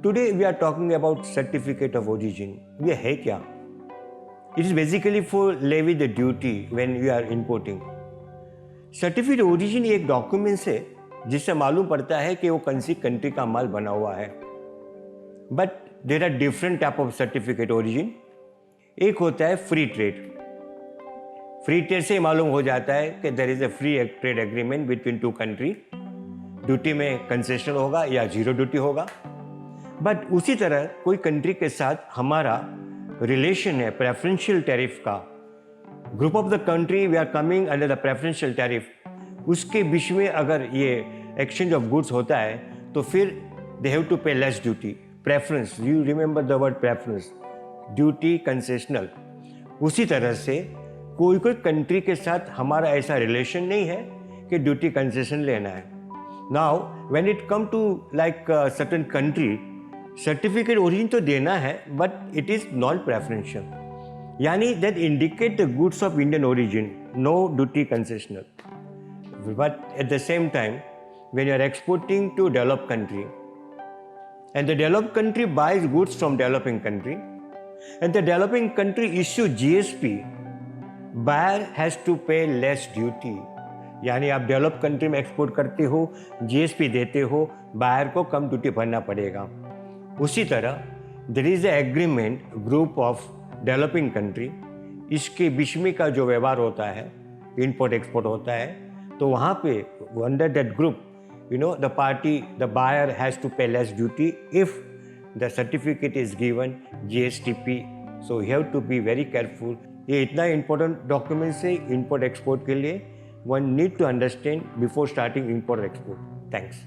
Today we are talking about certificate of origin. ये है क्या? It is basically for levy the duty when you are importing. Certificate origin एक documents है जिससे मालूम पड़ता है कि वो कौन सी कंट्री का माल बना हुआ है. But there are different type of certificate origin. एक होता है फ्री ट्रेड. फ्री ट्रेड से मालूम हो जाता है कि there is a free trade agreement between two country. Duty में कंसेशन होगा या जीरो ड्यूटी होगा. बट उसी तरह कोई कंट्री के साथ हमारा रिलेशन है प्रेफरेंशियल टैरिफ का. Group of the country we are coming under the preferential tariff. उसके बीच में अगर ये एक्सचेंज ऑफ गुड्स होता है तो फिर दे हैव टू पे less duty. Preference, you remember the word preference, duty concessional. उसी तरह से कोई कोई कंट्री के साथ हमारा ऐसा रिलेशन नहीं है कि ड्यूटी कंसेशन लेना है. Now when it come to like certain country, certificate origin तो देना है but it is non preferential, यानी that indicate the goods of Indian origin, no duty concessional. But at the same time when you are exporting to developed country and the developed country buys goods from developing country and the developing country issue GSP, buyer has to pay less duty. यानी आप develop country में export करते हो, GSP देते हो, buyer को कम duty भरना पड़ेगा. उसी तरह there is a agreement group of developing country. इसके बीच में का जो व्यवहार होता है, इंपोर्ट एक्सपोर्ट होता है, तो वहाँ पे under that group the party, the buyer has to pay less duty if the certificate is given GSTP. So you have to be very careful. ये इतना important document है import export के लिए. One need to understand before starting import export. Thanks.